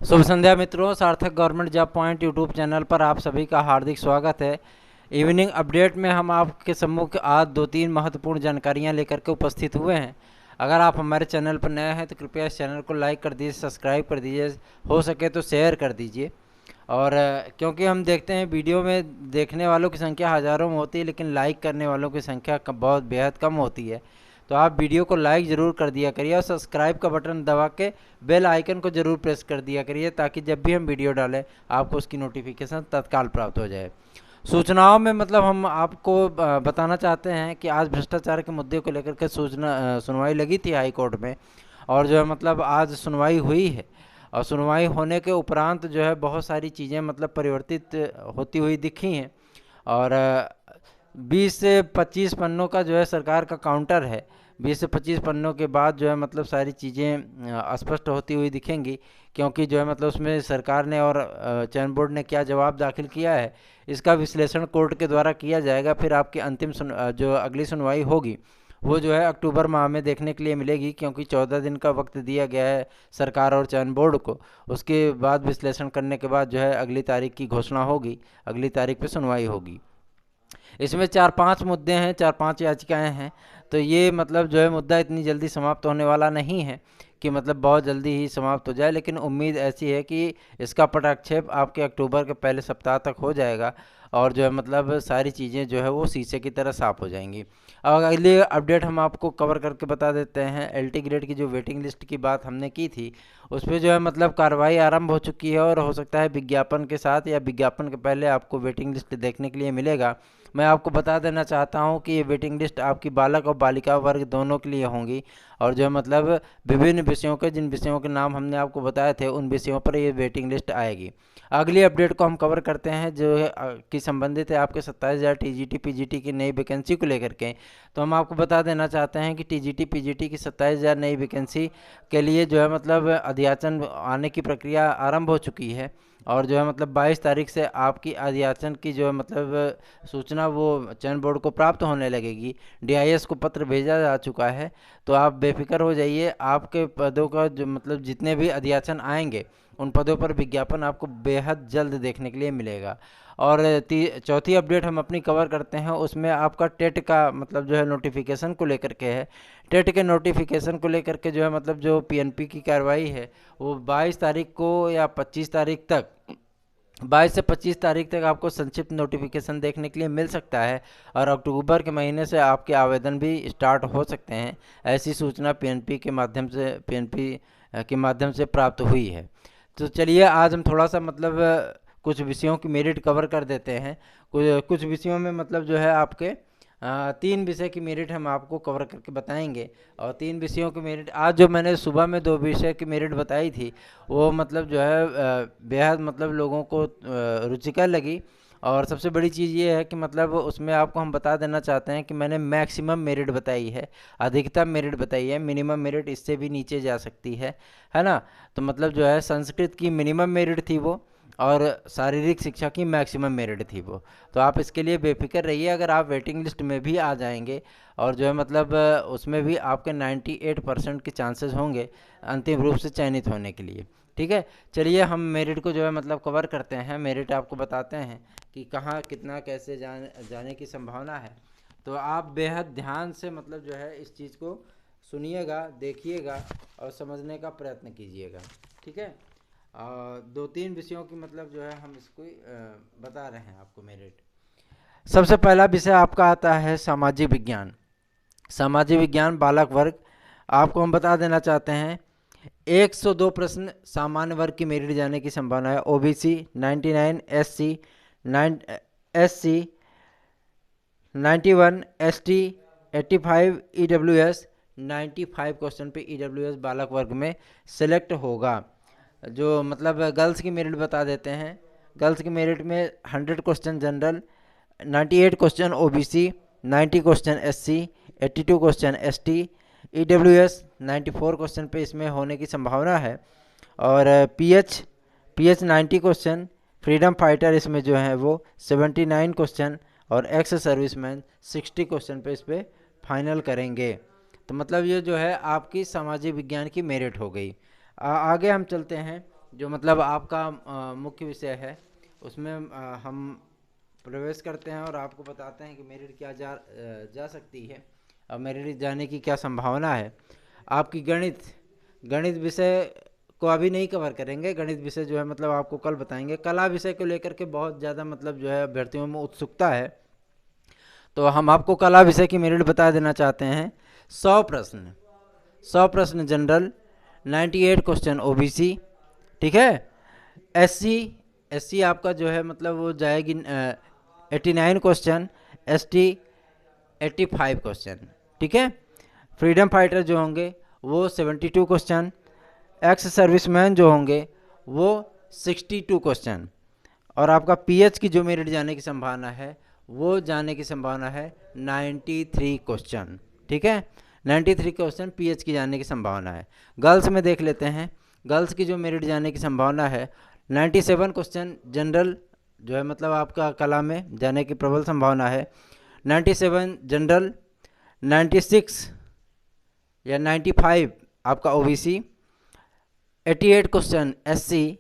शुभ संध्या मित्रों, सार्थक government job point YouTube channel पर आप सभी का हार्दिक स्वागत है। इवनिंग अपडेट में हम आपके सम्मुख आज 2-3 महत्वपूर्ण जानकारियां लेकर के उपस्थित हुए हैं। अगर आप हमारे चैनल पर नए हैं तो कृपया इस चैनल को लाइक कर दीजिए, सब्सक्राइब कर दीजिए, हो सके तो शेयर कर दीजिए। और क्योंकि हम देखते हैं वीडियो में देखने वालों की संख्या हज़ारों में होती है, लेकिन लाइक करने वालों की संख्या बहुत बेहद कम होती है। तो आप वीडियो को लाइक ज़रूर कर दिया करिए और सब्सक्राइब का बटन दबा के बेल आइकन को ज़रूर प्रेस कर दिया करिए, ताकि जब भी हम वीडियो डालें आपको उसकी नोटिफिकेशन तत्काल प्राप्त हो जाए। सूचनाओं में मतलब हम आपको बताना चाहते हैं कि आज भ्रष्टाचार के मुद्दे को लेकर के सुनवाई लगी थी हाई कोर्ट में, और जो है मतलब आज सुनवाई हुई है। और सुनवाई होने के उपरांत जो है बहुत सारी चीज़ें मतलब परिवर्तित होती हुई दिखी हैं। और 20 से 25 पन्नों का जो है सरकार का काउंटर है। 20 से 25 पन्नों के बाद जो है मतलब सारी चीज़ें स्पष्ट होती हुई दिखेंगी, क्योंकि जो है मतलब उसमें सरकार ने और चयन बोर्ड ने क्या जवाब दाखिल किया है, इसका विश्लेषण कोर्ट के द्वारा किया जाएगा। फिर आपकी अंतिम जो अगली सुनवाई होगी वो जो है अक्टूबर माह में देखने के लिए मिलेगी, क्योंकि 14 दिन का वक्त दिया गया है सरकार और चयन बोर्ड को। उसके बाद विश्लेषण करने के बाद जो है अगली तारीख की घोषणा होगी, अगली तारीख पे सुनवाई होगी। इसमें 4-5 मुद्दे हैं, 4-5 याचिकाएं हैं। तो ये मतलब जो है मुद्दा इतनी जल्दी समाप्त होने वाला नहीं है कि मतलब बहुत जल्दी ही समाप्त हो जाए, लेकिन उम्मीद ऐसी है कि इसका पटाक्षेप आपके अक्टूबर के पहले सप्ताह तक हो जाएगा और जो है मतलब सारी चीज़ें जो है वो शीशे की तरह साफ़ हो जाएंगी। अब अगली अपडेट हम आपको कवर करके बता देते हैं। एलटी ग्रेड की जो वेटिंग लिस्ट की बात हमने की थी, उस पर जो है मतलब कार्रवाई आरंभ हो चुकी है, और हो सकता है विज्ञापन के साथ या विज्ञापन के पहले आपको वेटिंग लिस्ट देखने के लिए मिलेगा। मैं आपको बता देना चाहता हूं कि ये वेटिंग लिस्ट आपकी बालक और बालिका वर्ग दोनों के लिए होंगी, और जो है मतलब विभिन्न विषयों के, जिन विषयों के नाम हमने आपको बताए थे उन विषयों पर ये वेटिंग लिस्ट आएगी। अगली अपडेट को हम कवर करते हैं जो है कि संबंधित है आपके 27,000 टीजीटी पीजीटी की नई वैकेंसी को लेकर के। तो हम आपको बता देना चाहते हैं कि टीजीटी पीजीटी की 27,000 नई वैकेंसी के लिए जो है मतलब अध्याचन आने की प्रक्रिया आरंभ हो चुकी है, और जो है मतलब 22 तारीख से आपकी अध्याचन की जो है मतलब सूचना वो चयन बोर्ड को प्राप्त होने लगेगी। डीआईएस को पत्र भेजा जा चुका है। तो आप बेफिक्र हो जाइए, आपके पदों का जो मतलब जितने भी अध्याचन आएंगे उन पदों पर विज्ञापन आपको बेहद जल्द देखने के लिए मिलेगा। और चौथी अपडेट हम अपनी कवर करते हैं, उसमें आपका टेट का मतलब जो है नोटिफिकेशन को लेकर के है। टेट के नोटिफिकेशन को लेकर के जो है मतलब जो पीएनपी की कार्रवाई है वो 22 तारीख को या 25 तारीख तक, 22 से 25 तारीख तक आपको संक्षिप्त नोटिफिकेशन देखने के लिए मिल सकता है, और अक्टूबर के महीने से आपके आवेदन भी स्टार्ट हो सकते हैं। ऐसी सूचना पीएनपी के माध्यम से प्राप्त हुई है। तो चलिए आज हम थोड़ा सा मतलब कुछ विषयों की मेरिट कवर कर देते हैं। कुछ विषयों में मतलब जो है आपके 3 विषय की मेरिट हम आपको कवर करके बताएंगे। और 3 विषयों की मेरिट, आज जो मैंने सुबह में 2 विषय की मेरिट बताई थी वो मतलब जो है बेहद मतलब लोगों को रुचिकर लगी। और सबसे बड़ी चीज़ ये है कि मतलब उसमें आपको हम बता देना चाहते हैं कि मैंने मैक्सिमम मेरिट बताई है, अधिकतम मेरिट बताई है। मिनिमम मेरिट इससे भी नीचे जा सकती है ना। तो मतलब जो है संस्कृत की मिनिमम मेरिट थी वो, और शारीरिक शिक्षा की मैक्सिमम मेरिट थी वो। तो आप इसके लिए बेफिक्र रहिए, अगर आप वेटिंग लिस्ट में भी आ जाएंगे और जो है मतलब उसमें भी आपके 98% के चांसेस होंगे अंतिम रूप से चयनित होने के लिए। ठीक है, चलिए हम मेरिट को जो है मतलब कवर करते हैं। मेरिट आपको बताते हैं कि कहाँ कितना कैसे जाने की संभावना है। तो आप बेहद ध्यान से मतलब जो है इस चीज़ को सुनिएगा, देखिएगा और समझने का प्रयत्न कीजिएगा। ठीक है, 2-3 विषयों की मतलब जो है हम इसको बता रहे हैं आपको मेरिट। सबसे पहला विषय आपका आता है सामाजिक विज्ञान। सामाजिक विज्ञान बालक वर्ग, आपको हम बता देना चाहते हैं 102 प्रश्न सामान्य वर्ग की मेरिट जाने की संभावना है। OBC 99, SC 91, ST 85, EWS 95 question पे ईडब्ल्यूएस बालक वर्ग में सिलेक्ट होगा। जो मतलब गर्ल्स की मेरिट बता देते हैं। गर्ल्स की मेरिट में 100 question general, 98 question OBC, 90 question SC, 82 question ST, EWS 94 question पे इसमें होने की संभावना है। और पीएच 90 क्वेश्चन, फ्रीडम फाइटर इसमें जो है वो 79 क्वेश्चन, और एक्स सर्विसमैन 60 क्वेश्चन पे इस पर फाइनल करेंगे। तो मतलब ये जो है आपकी सामाजिक विज्ञान की मेरिट हो गई। आगे हम चलते हैं जो मतलब आपका मुख्य विषय है उसमें हम प्रवेश करते हैं और आपको बताते हैं कि मेरिट क्या जा सकती है और मेरिट जाने की क्या संभावना है। आपकी गणित विषय को अभी नहीं कवर करेंगे। गणित विषय जो है मतलब आपको कल बताएंगे। कला विषय को लेकर के बहुत ज़्यादा मतलब जो है अभ्यर्थियों में उत्सुकता है, तो हम आपको कला विषय की मेरिट बता देना चाहते हैं। 100 प्रश्न जनरल, 98 क्वेश्चन ओबीसी, ठीक है। एससी आपका जो है मतलब वो जाएगी 89 क्वेश्चन, एसटी 85 क्वेश्चन, ठीक है। फ्रीडम फाइटर जो होंगे वो 72 क्वेश्चन, एक्स सर्विसमैन जो होंगे वो 62 क्वेश्चन, और आपका पीएच की जो मेरिट जाने की संभावना है वो जाने की संभावना है 93 क्वेश्चन, ठीक है। 93 क्वेश्चन पीएच की जाने की संभावना है। गर्ल्स में देख लेते हैं। गर्ल्स की जो मेरिट जाने की संभावना है 97 क्वेश्चन जनरल जो है मतलब आपका कला में जाने की प्रबल संभावना है। 97 जनरल, 96 या 95 आपका ओबीसी, 88 क्वेश्चन एससी,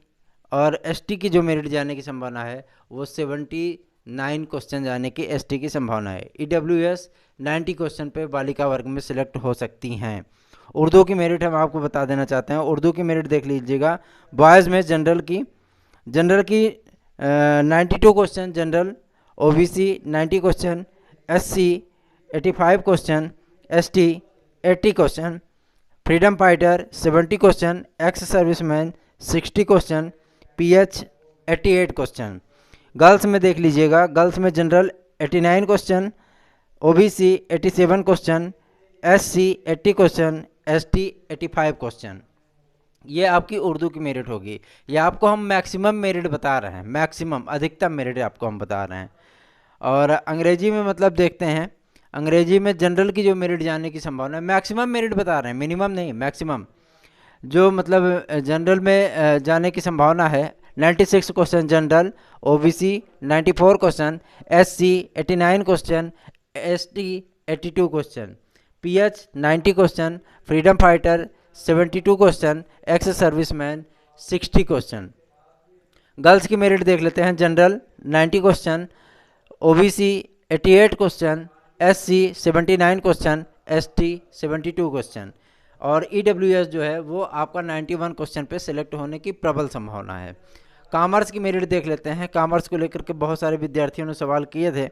और एसटी की जो मेरिट जाने की संभावना है वो 79 क्वेश्चन जाने की एसटी की संभावना है। ईडब्ल्यूएस 90 क्वेश्चन पे बालिका वर्ग में सिलेक्ट हो सकती हैं। उर्दू की मेरिट हम आपको बता देना चाहते हैं। उर्दू की मेरिट देख लीजिएगा। बॉयज़ में जनरल की 92 question general, OBC 90 question, SC 85 question, ST 80 question, freedom fighter 70 question, ex serviceman 60 question, pH 88 question. Girls में देख लीजिएगा। गर्ल्स में general 89 question, OBC 87 question, SC 80 question, ST 85 question. ये आपकी उर्दू की मेरिट होगी। ये आपको हम मैक्सिमम मेरिट बता रहे हैं, मैक्सिमम अधिकतम मेरिट आपको हम बता रहे हैं। और अंग्रेजी में मतलब देखते हैं। अंग्रेजी में जनरल की जो मेरिट जाने की संभावना है, मैक्सिमम मेरिट बता रहे हैं, मिनिमम नहीं, मैक्सिमम जो मतलब जनरल में जाने की संभावना है 96 question general, OBC 94 question, SC 89 question, ST 82 question, pH 90 question, freedom fighter 72 question, ex serviceman 60 question. Girls की मेरिट देख लेते हैं। General 90 question, OBC 88 question, SC 79 question, ST 72 question, और ईडब्ल्यूएस जो है वो आपका 91 क्वेश्चन पे सिलेक्ट होने की प्रबल संभावना है। कॉमर्स की मेरिट देख लेते हैं। कॉमर्स को लेकर के बहुत सारे विद्यार्थियों ने सवाल किए थे।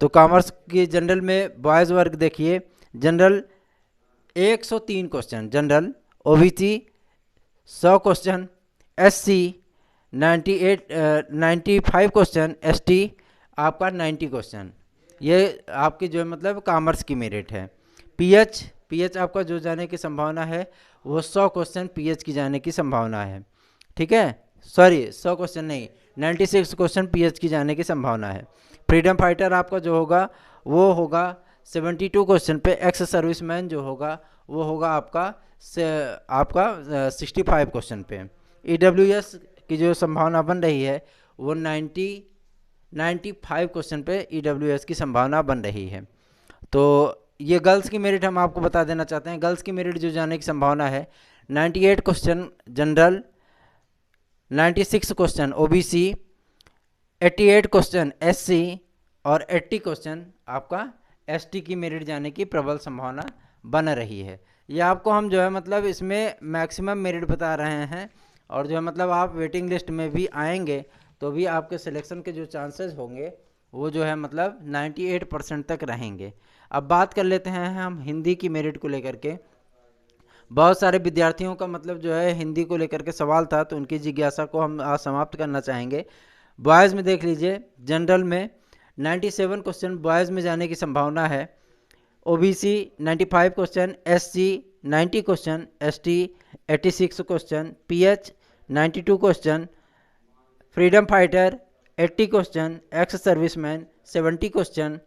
तो कॉमर्स की जनरल में बॉयज़ वर्ग देखिए। General 103 question general, OBC 100 question, SC 95 question, ST आपका 90 क्वेश्चन। ये आपकी जो है मतलब कॉमर्स की मेरिट है। पीएच आपका जो जाने की संभावना है वो 100 क्वेश्चन पीएच की जाने की संभावना है, ठीक है। सॉरी 100 क्वेश्चन नहीं, 96 क्वेश्चन पीएच की जाने की संभावना है। फ्रीडम फाइटर आपका जो होगा वो होगा 72 क्वेश्चन पे, एक्स सर्विसमैन जो होगा वो होगा आपका 65 क्वेश्चन पे। ईडब्ल्यूएस की जो संभावना बन रही है वो 95 क्वेश्चन पे ईडब्ल्यूएस की संभावना बन रही है। तो ये गर्ल्स की मेरिट हम आपको बता देना चाहते हैं। गर्ल्स की मेरिट जो जाने की संभावना है 98 question general, 96 question OBC, 88 question SC, और 80 क्वेश्चन आपका एसटी की मेरिट जाने की प्रबल संभावना बन रही है। ये आपको हम जो है मतलब इसमें मैक्सिमम मेरिट बता रहे हैं, और जो है मतलब आप वेटिंग लिस्ट में भी आएंगे तो भी आपके सिलेक्शन के जो चांसेस होंगे वो जो है मतलब 98% तक रहेंगे। अब बात कर लेते हैं हम हिंदी की मेरिट को लेकर के। बहुत सारे विद्यार्थियों का मतलब जो है हिंदी को लेकर के सवाल था, तो उनकी जिज्ञासा को हम आज समाप्त करना चाहेंगे। बॉयज़ में देख लीजिए। जनरल में 97 क्वेश्चन बॉयज़ में जाने की संभावना है। OBC 95 question, SC 90 question, ST 86 question, pH 92 question, freedom fighter 80 question, ex serviceman 70 question,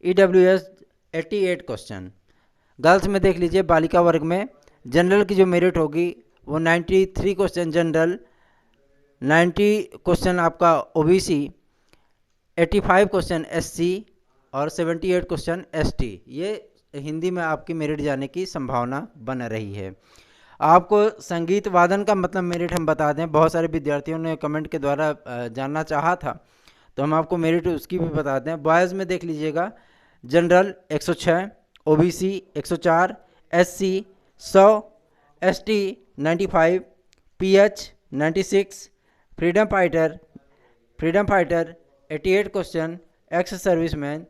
EWS 88 question. Girls में देख लीजिए। बालिका वर्ग में जनरल की जो मेरिट होगी वो 93 क्वेश्चन जनरल, 90 क्वेश्चन आपका ओबीसी, 85 क्वेश्चन एससी, और 78 क्वेश्चन एसटी। ये हिंदी में आपकी मेरिट जाने की संभावना बन रही है। आपको संगीत वादन का मतलब मेरिट हम बता दें, बहुत सारे विद्यार्थियों ने कमेंट के द्वारा जानना चाहा था, तो हम आपको मेरिट उसकी भी बता दें। बॉयज़ में देख लीजिएगा, general 106, OBC 104, SC 100, ST 95, pH 96, freedom fighter 88 question, ex serviceman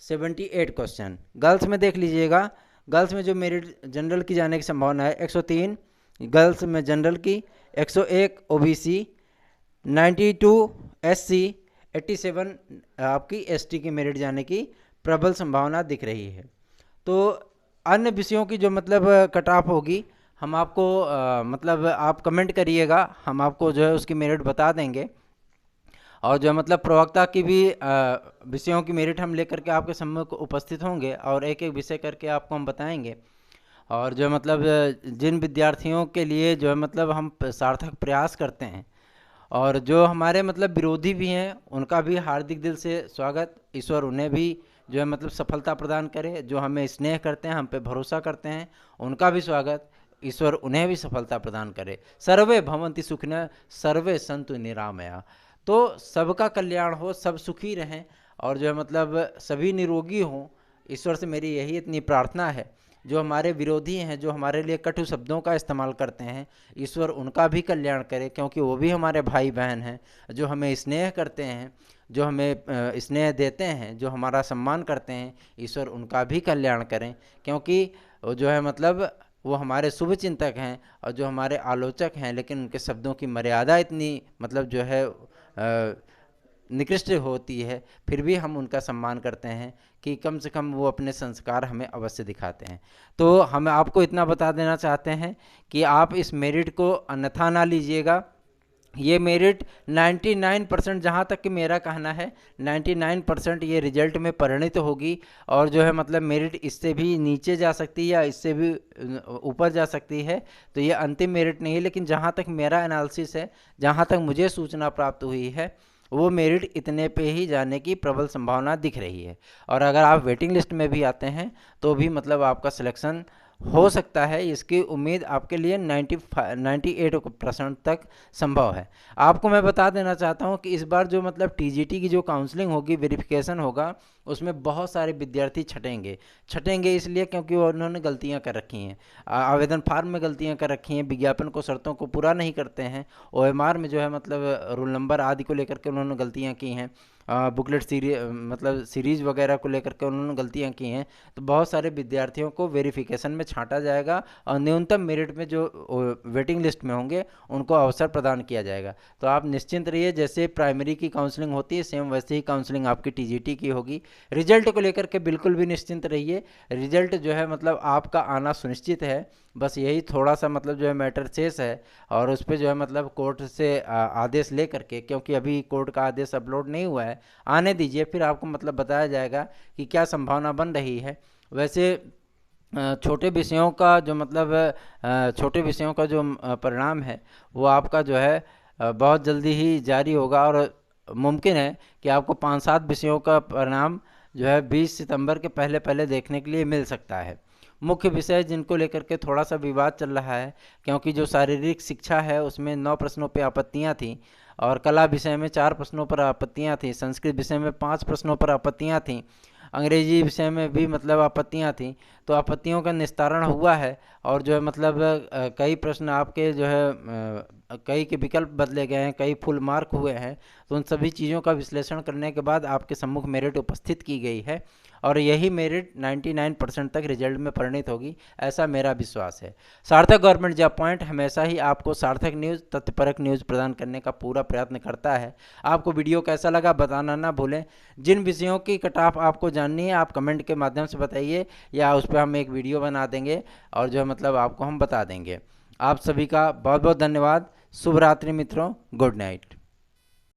78 question. Girls में देख लीजिएगा, गर्ल्स में जो मेरिट जनरल की जाने की संभावना है 103 गर्ल्स में जनरल की, 101 ओबीसी, 92 एससी, 87 आपकी एसटी की मेरिट जाने की प्रबल संभावना दिख रही है। तो अन्य विषयों की जो मतलब कट ऑफ होगी, हम आपको मतलब आप कमेंट करिएगा, हम आपको जो है उसकी मेरिट बता देंगे। और जो मतलब प्रवक्ता की भी विषयों की मेरिट हम लेकर के आपके सम्मुख उपस्थित होंगे और एक एक विषय करके आपको हम बताएंगे। और जो मतलब जिन विद्यार्थियों के लिए जो है मतलब हम सार्थक प्रयास करते हैं, और जो हमारे मतलब विरोधी भी हैं, उनका भी हार्दिक दिल से स्वागत। ईश्वर उन्हें भी जो है मतलब सफलता प्रदान करे। जो हमें स्नेह करते हैं, हम पे भरोसा करते हैं, उनका भी स्वागत। ईश्वर उन्हें भी सफलता प्रदान करे। सर्वे भवन्ति सुखिनः सर्वे सन्तु निरामया। तो सबका कल्याण हो, सब सुखी रहें और जो है मतलब सभी निरोगी हों। ईश्वर से मेरी यही इतनी प्रार्थना है। जो हमारे विरोधी हैं, जो हमारे लिए कटु शब्दों का इस्तेमाल करते हैं, ईश्वर उनका भी कल्याण करे, क्योंकि वो भी हमारे भाई बहन हैं। जो हमें स्नेह करते हैं, जो हमें स्नेह देते हैं, जो हमारा सम्मान करते हैं, ईश्वर उनका भी कल्याण करें, क्योंकि जो है मतलब वो हमारे शुभ चिंतक हैं और जो हमारे आलोचक हैं, लेकिन उनके शब्दों की मर्यादा इतनी मतलब जो है निकृष्ट होती है, फिर भी हम उनका सम्मान करते हैं कि कम से कम वो अपने संस्कार हमें अवश्य दिखाते हैं। तो हम आपको इतना बता देना चाहते हैं कि आप इस मेरिट को अन्यथा ना लीजिएगा। ये मेरिट 99% जहाँ तक कि मेरा कहना है 99% ये रिजल्ट में परिणित होगी। और जो है मतलब मेरिट इससे भी नीचे जा सकती है या इससे भी ऊपर जा सकती है। तो ये अंतिम मेरिट नहीं है, लेकिन जहाँ तक मेरा एनालिसिस है, जहाँ तक मुझे सूचना प्राप्त हुई है, वो मेरिट इतने पे ही जाने की प्रबल संभावना दिख रही है। और अगर आप वेटिंग लिस्ट में भी आते हैं तो भी मतलब आपका सिलेक्शन हो सकता है। इसकी उम्मीद आपके लिए 98% तक संभव है। आपको मैं बता देना चाहता हूं कि इस बार जो मतलब टीजीटी की जो काउंसलिंग होगी, वेरिफिकेशन होगा, उसमें बहुत सारे विद्यार्थी छटेंगे इसलिए क्योंकि उन्होंने गलतियां कर रखी हैं, आवेदन फार्म में गलतियां कर रखी हैं, विज्ञापन को शर्तों को पूरा नहीं करते हैं, ओएमआर में जो है मतलब रोल नंबर आदि को लेकर के उन्होंने गलतियां की हैं, बुकलेट मतलब सीरीज़ वगैरह को लेकर के उन्होंने गलतियां की हैं। तो बहुत सारे विद्यार्थियों को वेरिफिकेशन में छांटा जाएगा और न्यूनतम मेरिट में जो वेटिंग लिस्ट में होंगे उनको अवसर प्रदान किया जाएगा। तो आप निश्चिंत रहिए, जैसे प्राइमरी की काउंसलिंग होती है सेम वैसे ही काउंसलिंग आपकी टीजीटी की होगी। रिजल्ट को लेकर के बिल्कुल भी निश्चिंत रहिए। रिजल्ट जो है मतलब आपका आना सुनिश्चित है। बस यही थोड़ा सा मतलब जो है मैटर शेष है, और उस पर जो है मतलब कोर्ट से आदेश ले करके, क्योंकि अभी कोर्ट का आदेश अपलोड नहीं हुआ है, आने दीजिए, फिर आपको मतलब बताया जाएगा कि क्या संभावना बन रही है। वैसे छोटे विषयों का जो मतलब छोटे विषयों का जो परिणाम है वो आपका जो है बहुत जल्दी ही जारी होगा, और मुमकिन है कि आपको 5-7 विषयों का परिणाम जो है 20 सितंबर के पहले पहले देखने के लिए मिल सकता है। मुख्य विषय जिनको लेकर के थोड़ा सा विवाद चल रहा है, क्योंकि जो शारीरिक शिक्षा है उसमें 9 प्रश्नों पर आपत्तियां थीं, और कला विषय में 4 प्रश्नों पर आपत्तियां थीं, संस्कृत विषय में 5 प्रश्नों पर आपत्तियां थीं, अंग्रेजी विषय में भी मतलब आपत्तियां थीं। तो आपत्तियों का निस्तारण हुआ है, और जो है मतलब कई प्रश्न आपके जो है कई के विकल्प बदले गए हैं, कई फुल मार्क हुए हैं। तो उन सभी चीज़ों का विश्लेषण करने के बाद आपके सम्मुख मेरिट उपस्थित की गई है, और यही मेरिट 99% तक रिजल्ट में परिणित होगी, ऐसा मेरा विश्वास है। सार्थक गवर्नमेंट जॉब पॉइंट हमेशा ही आपको सार्थक न्यूज़, तथ्यपरक न्यूज़ प्रदान करने का पूरा प्रयत्न करता है। आपको वीडियो कैसा लगा बताना ना भूलें। जिन विषयों की कट ऑफ आपको जाननी है आप कमेंट के माध्यम से बताइए, या उस पर हम एक वीडियो बना देंगे और जो है मतलब आपको हम बता देंगे। आप सभी का बहुत बहुत धन्यवाद। शुभ रात्रि मित्रों, गुड नाइट।